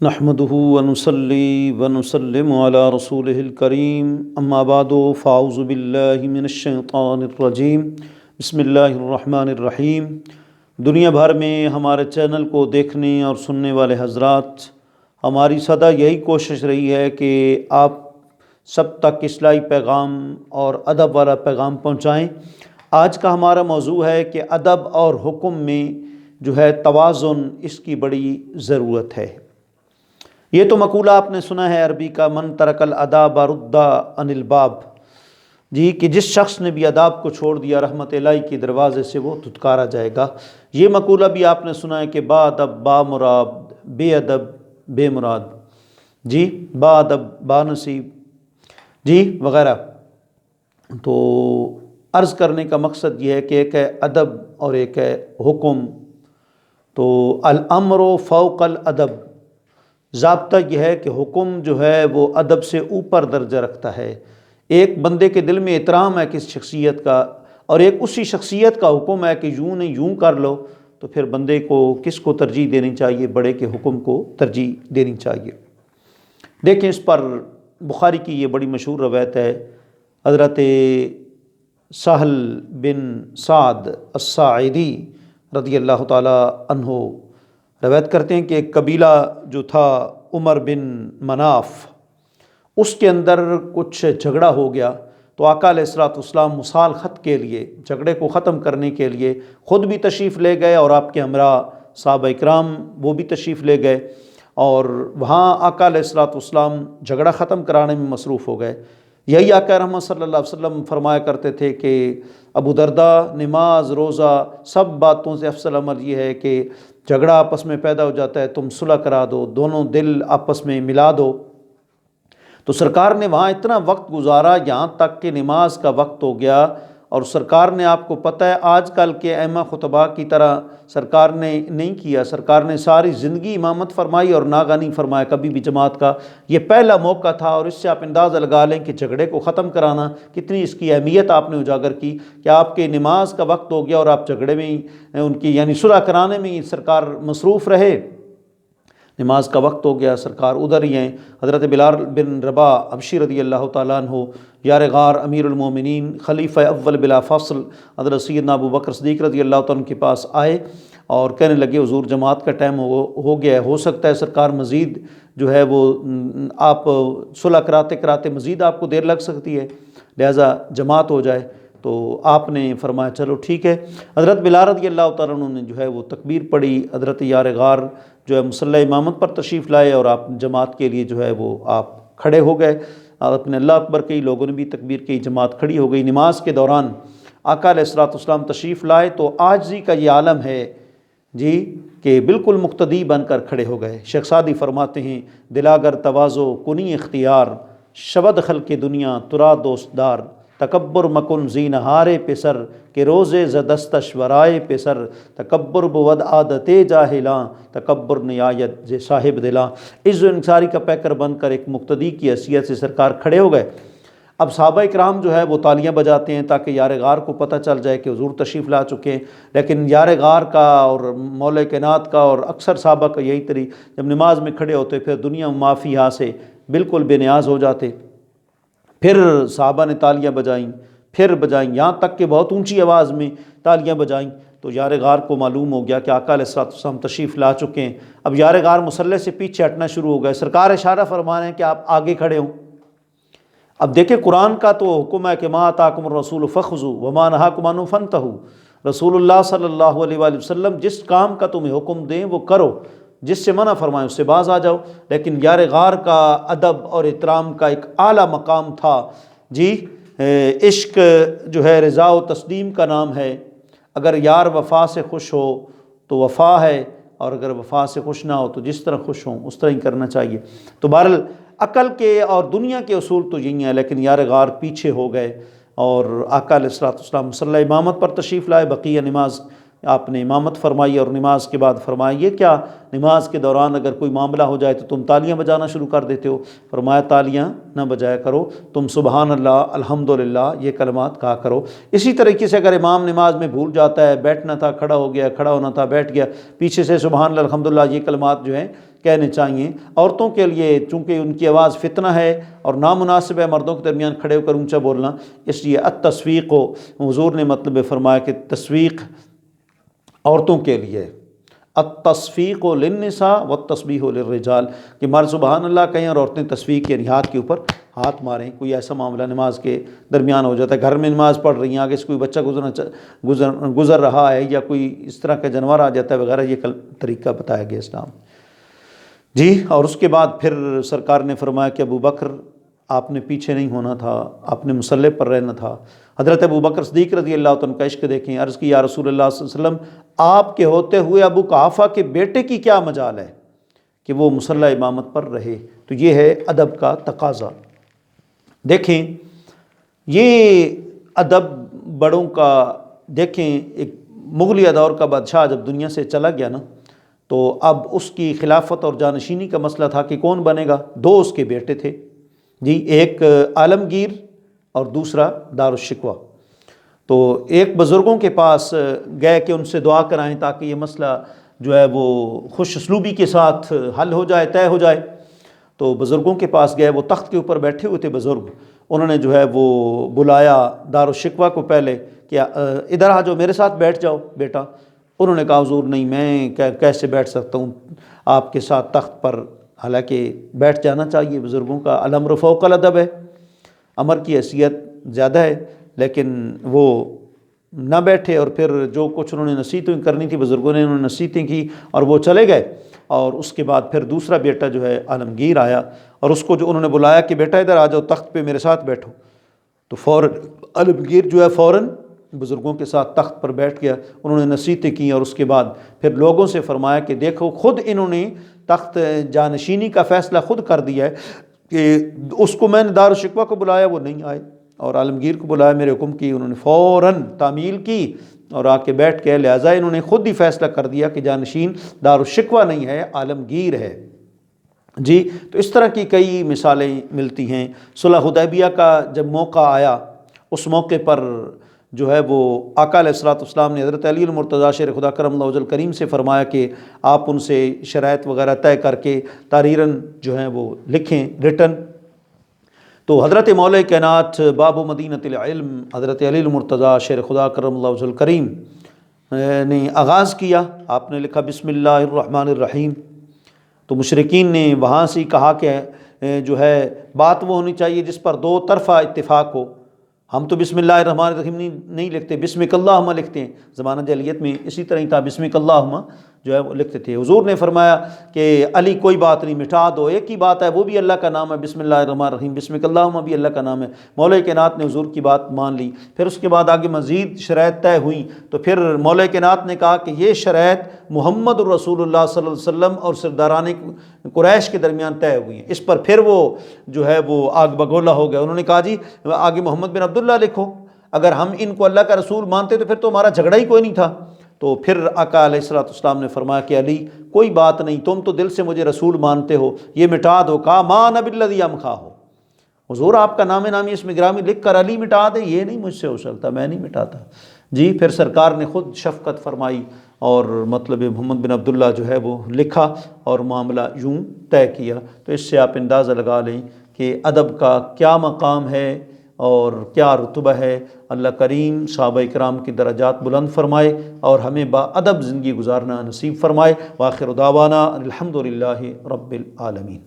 نحمده ونصلي ونسلم على رسوله الكريم اما بعد فاعوذ باللہ من الشیطان الرجیم بسم اللہ الرحمن الرحیم۔ دنیا بھر میں ہمارے چینل کو دیکھنے اور سننے والے حضرات، ہماری سدا یہی کوشش رہی ہے کہ آپ سب تک اصلاحی پیغام اور ادب والا پیغام پہنچائیں۔ آج کا ہمارا موضوع ہے کہ ادب اور حکم میں جو ہے توازن، اس کی بڑی ضرورت ہے۔ یہ تو مقولہ آپ نے سنا ہے عربی کا، من ترک الاداب رد عن الباب، جی کہ جس شخص نے بھی اداب کو چھوڑ دیا رحمت الہی کے دروازے سے وہ دھتکارا جائے گا۔ یہ مقولہ بھی آپ نے سنا ہے کہ با ادب با مراد، بے ادب بے مراد، جی با ادب با نصیب، جی وغیرہ۔ تو عرض کرنے کا مقصد یہ ہے کہ ایک ہے ادب اور ایک ہے حکم۔ تو الامر فوق الادب، ضابطہ یہ ہے کہ حکم جو ہے وہ ادب سے اوپر درجہ رکھتا ہے۔ ایک بندے کے دل میں احترام ہے کس شخصیت کا، اور ایک اسی شخصیت کا حکم ہے کہ یوں نہیں یوں کر لو، تو پھر بندے کو کس کو ترجیح دینی چاہیے؟ بڑے کے حکم کو ترجیح دینی چاہیے۔ دیکھیں، اس پر بخاری کی یہ بڑی مشہور روایت ہے، حضرت سہل بن سعد الساعدی رضی اللہ تعالی عنہ روایت کرتے ہیں کہ ایک قبیلہ جو تھا عمر بن مناف، اس کے اندر کچھ جھگڑا ہو گیا، تو آقا علیہ الصلوۃ والسلام مصالحت کے لیے، جھگڑے کو ختم کرنے کے لیے خود بھی تشریف لے گئے، اور آپ کے ہمراہ صحابہ اکرام وہ بھی تشریف لے گئے، اور وہاں آقا علیہ الصلوۃ والسلام جھگڑا ختم کرانے میں مصروف ہو گئے۔ یہی آقا رحمت صلی اللہ علیہ وسلم فرمایا کرتے تھے کہ ابو درداء، نماز روزہ سب باتوں سے افضل عمل یہ ہے کہ جھگڑا آپس میں پیدا ہو جاتا ہے تم صلح کرا دو، دونوں دل آپس میں ملا دو۔ تو سرکار نے وہاں اتنا وقت گزارا یہاں تک کہ نماز کا وقت ہو گیا، اور سرکار نے، آپ کو پتہ ہے آج کل کے ائمہ خطباء کی طرح سرکار نے نہیں کیا، سرکار نے ساری زندگی امامت فرمائی اور ناغہ نہیں فرمایا کبھی بھی جماعت کا۔ یہ پہلا موقع تھا، اور اس سے آپ اندازہ لگا لیں کہ جھگڑے کو ختم کرانا کتنی اس کی اہمیت آپ نے اجاگر کی، کہ آپ کے نماز کا وقت ہو گیا اور آپ جھگڑے میں ہی ان کی یعنی صلح کرانے میں ہی سرکار مصروف رہے۔ نماز کا وقت ہو گیا، سرکار ادھر ہی ہیں۔ حضرت بلال بن رباح حبشی رضی اللہ تعالیٰ عنہ، یار غار امیر المومنین خلیفہ اول بلا فصل حضرت سیدنا ابو بکر صدیق رضی اللہ تعالیٰ عنہ کے پاس آئے اور کہنے لگے حضور جماعت کا ٹائم ہو گیا ہے، ہو سکتا ہے سرکار مزید جو ہے وہ آپ صلح کراتے کراتے مزید آپ کو دیر لگ سکتی ہے، لہٰذا جماعت ہو جائے۔ تو آپ نے فرمایا چلو ٹھیک ہے۔ حضرت بلال رضی اللہ تعالیٰ عنہ نے جو ہے وہ تکبیر پڑھی، حضرت یار غار جو ہے مصلی امامت پر تشریف لائے، اور آپ جماعت کے لیے جو ہے وہ آپ کھڑے ہو گئے، اپنے اللہ اکبر کہی، لوگوں نے بھی تکبیر کی، جماعت کھڑی ہو گئی۔ نماز کے دوران آقا علیہ الصلوۃ والسلام تشریف لائے تو عاجزی کا یہ عالم ہے جی کہ بالکل مقتدی بن کر کھڑے ہو گئے۔ شیخ سعدی فرماتے ہیں، دلاگر تواضع کنی اختیار، شبد خلق دنیا ترا دوست دار، تکبر مکن زینہار پسر کہ روزے زدستش ورائے پسر، تکبر بود عادت جاہلاں تکبر نیایت ز صاحب دلاں۔ عز و انکساری کا پیکر بن کر ایک مقتدی کی حیثیت سے سرکار کھڑے ہو گئے۔ اب صحابہ اکرام جو ہے وہ تالیاں بجاتے ہیں تاکہ یار غار کو پتہ چل جائے کہ حضور تشریف لا چکے ہیں، لیکن یار غار کا اور مولا کائنات کا اور اکثر صحابہ کا یہی طریقہ، جب نماز میں کھڑے ہوتے پھر دنیا معافی ہاں سے بالکل بے نیاز ہو جاتے۔ پھر صحابہ نے تالیاں بجائیں، پھر بجائیں، یہاں تک کہ بہت اونچی آواز میں تالیاں بجائیں، تو یار غار کو معلوم ہو گیا کہ آقا علیہ الصلوۃ والسلام تشریف لا چکے ہیں۔ اب یار غار مصلی سے پیچھے ہٹنا شروع ہو گئے، سرکار اشارہ فرما رہے ہیں کہ آپ آگے کھڑے ہوں۔ اب دیکھیں، قرآن کا تو حکم ہے کہ ما آتاکم الرسول فخذوا وما نہاکم عنہ فانتہوا، رسول اللہ صلی اللہ علیہ وآلہ وسلم جس کام کا تمہیں حکم دیں وہ کرو، جس سے منع فرمائیں اس سے باز آ جاؤ۔ لیکن یار غار کا ادب اور احترام کا ایک اعلیٰ مقام تھا جی۔ عشق جو ہے رضا و تسلیم کا نام ہے، اگر یار وفا سے خوش ہو تو وفا ہے، اور اگر وفا سے خوش نہ ہو تو جس طرح خوش ہوں اس طرح ہی کرنا چاہیے۔ تو بہرحال عقل کے اور دنیا کے اصول تو یہی ہیں، لیکن یار غار پیچھے ہو گئے، اور آقا علیہ الصلوۃ والسلام مصلی امامت پر تشریف لائے، بقیہ نماز آپ نے امامت فرمائی، اور نماز کے بعد فرمایا یہ کیا نماز کے دوران اگر کوئی معاملہ ہو جائے تو تم تالیاں بجانا شروع کر دیتے ہو؟ فرمایا تالیاں نہ بجایا کرو، تم سبحان اللہ الحمدللہ یہ کلمات کہا کرو۔ اسی طریقے سے اگر امام نماز میں بھول جاتا ہے، بیٹھنا تھا کھڑا ہو گیا، کھڑا ہونا تھا بیٹھ گیا، پیچھے سے سبحان اللہ الحمدللہ یہ کلمات جو ہیں کہنے چاہیے۔ عورتوں کے لیے چونکہ ان کی آواز فتنہ ہے اور نامناسب ہے مردوں کے درمیان کھڑے ہو کر اونچا بولنا، اس لیے التصویق کو حضور نے مطلب فرمایا کہ تصویق عورتوں کے لیے، التصفیق للنساء والتسبیح للرجال، کہ مرد سبحان اللہ کہیں اور عورتیں تصفیق یعنی ہاتھ کے اوپر ہاتھ ماریں۔ کوئی ایسا معاملہ نماز کے درمیان ہو جاتا ہے، گھر میں نماز پڑھ رہی ہیں، آگے سے کوئی بچہ گزر رہا ہے یا کوئی اس طرح کا جانور آ جاتا ہے وغیرہ، یہ طریقہ بتایا گیا اسلام جی۔ اور اس کے بعد پھر سرکار نے فرمایا کہ ابو بکر آپ نے پیچھے نہیں ہونا تھا، آپ نے مصلی پر رہنا تھا۔ حضرت ابو بکر صدیق رضی اللہ عنہ کا عشق دیکھیں، عرض کی یا رسول اللہ صلی اللہ علیہ وسلم آپ کے ہوتے ہوئے ابو قحافہ کے بیٹے کی کیا مجال ہے کہ وہ مصلی امامت پر رہے؟ تو یہ ہے ادب کا تقاضا۔ دیکھیں یہ ادب بڑوں کا، دیکھیں ایک مغلیہ دور کا بادشاہ جب دنیا سے چلا گیا نا، تو اب اس کی خلافت اور جانشینی کا مسئلہ تھا کہ کون بنے گا۔ دو اس کے بیٹے تھے جی، ایک عالمگیر اور دوسرا دارالشکوہ۔ تو ایک بزرگوں کے پاس گئے کہ ان سے دعا کرائیں تاکہ یہ مسئلہ جو ہے وہ خوش اسلوبی کے ساتھ حل ہو جائے، طے ہو جائے۔ تو بزرگوں کے پاس گئے، وہ تخت کے اوپر بیٹھے ہوئے تھے بزرگ، انہوں نے جو ہے وہ بلایا دارالشکوہ کو پہلے کہ ادھر آ جاؤ، میرے ساتھ بیٹھ جاؤ بیٹا۔ انہوں نے کہا حضور نہیں، میں کیسے بیٹھ سکتا ہوں آپ کے ساتھ تخت پر، حالانکہ بیٹھ جانا چاہیے، بزرگوں کا الامر فوق الادب ہے، امر کی حیثیت زیادہ ہے، لیکن وہ نہ بیٹھے اور پھر جو کچھ انہوں نے نصیحتیں کرنی تھی بزرگوں نے انہوں نے نصیحتیں کی اور وہ چلے گئے۔ اور اس کے بعد پھر دوسرا بیٹا جو ہے عالمگیر آیا اور اس کو جو انہوں نے بلایا کہ بیٹا ادھر آ جاؤ تخت پہ میرے ساتھ بیٹھو، تو فوراً عالمگیر جو ہے فوراً بزرگوں کے ساتھ تخت پر بیٹھ گیا، انہوں نے نصیحتیں کی اور اس کے بعد پھر لوگوں سے فرمایا کہ دیکھو خود انہوں نے تخت جانشینی کا فیصلہ خود کر دیا ہے کہ اس کو میں نے دارالشکوہ کو بلایا وہ نہیں آئے اور عالمگیر کو بلایا میرے حکم کی، انہوں نے فوراً تعمیل کی اور آ کے بیٹھ کے، لہٰذا انہوں نے خود ہی فیصلہ کر دیا کہ جانشین دارالشکوہ نہیں ہے عالمگیر ہے جی۔ تو اس طرح کی کئی مثالیں ملتی ہیں۔ صلح حدیبیہ کا جب موقع آیا، اس موقع پر جو ہے وہ آقا علیہ الصلوۃ والسلام نے حضرت علی المرتضیٰ شیر خدا کرم اللہ وجہ الکریم سے فرمایا کہ آپ ان سے شرائط وغیرہ طے کر کے تحریراً جو ہیں وہ لکھیں، رٹن۔ تو حضرت مولا کائنات باب مدینۃ العلم حضرت علی المرتضیٰ شیر خدا کرم اللہ وجہ الکریم نے آغاز کیا، آپ نے لکھا بسم اللہ الرحمن الرحیم۔ تو مشرکین نے وہاں سے کہا کہ جو ہے بات وہ ہونی چاہیے جس پر دو طرفہ اتفاق ہو، ہم تو بسم اللہ الرحمن الرحیم نہیں لکھتے، بسمک اللہم لکھتے ہیں، زمانہ جاہلیت میں اسی طرح ہی تھا، بسمک اللہم جو ہے وہ لکھتے تھے۔ حضور نے فرمایا کہ علی کوئی بات نہیں، مٹا دو، ایک ہی بات ہے، وہ بھی اللہ کا نام ہے، بسم اللہ الرحمن الرحیم، بسمک اللہم بھی اللہ کا نام ہے۔ مولا کائنات نے حضور کی بات مان لی۔ پھر اس کے بعد آگے مزید شرائط طے ہوئیں، تو پھر مولا کائنات نے کہا کہ یہ شرائط محمد الرسول اللہ صلی اللہ علیہ وسلم اور سرداران قریش کے درمیان طے ہوئی ہیں۔ اس پر پھر وہ جو ہے وہ آگ بگولا ہو گیا، انہوں نے کہا جی آگے محمد بن عبداللہ لکھو، اگر ہم ان کو اللہ کا رسول مانتے تو پھر تو ہمارا جھگڑا ہی کوئی نہیں تھا۔ تو پھر آقا علیہ الصلوۃ والسلام نے فرمایا کہ علی کوئی بات نہیں، تم تو دل سے مجھے رسول مانتے ہو، یہ مٹا دو۔ کہا ما انا بالذی امحاہ، حضور آپ کا نام نامی اس میں گرامی لکھ کر علی مٹا دیں، یہ نہیں مجھ سے ہو سکتا، میں نہیں مٹاتا جی۔ پھر سرکار نے خود شفقت فرمائی اور مطلب محمد بن عبداللہ جو ہے وہ لکھا اور معاملہ یوں طے کیا۔ تو اس سے آپ اندازہ لگا لیں کہ ادب کا کیا مقام ہے اور کیا رتبہ ہے۔ اللہ کریم صحابہ کرام کی درجات بلند فرمائے اور ہمیں با ادب زندگی گزارنا نصیب فرمائے۔ وآخر دعوانا الحمدللہ رب العالمین۔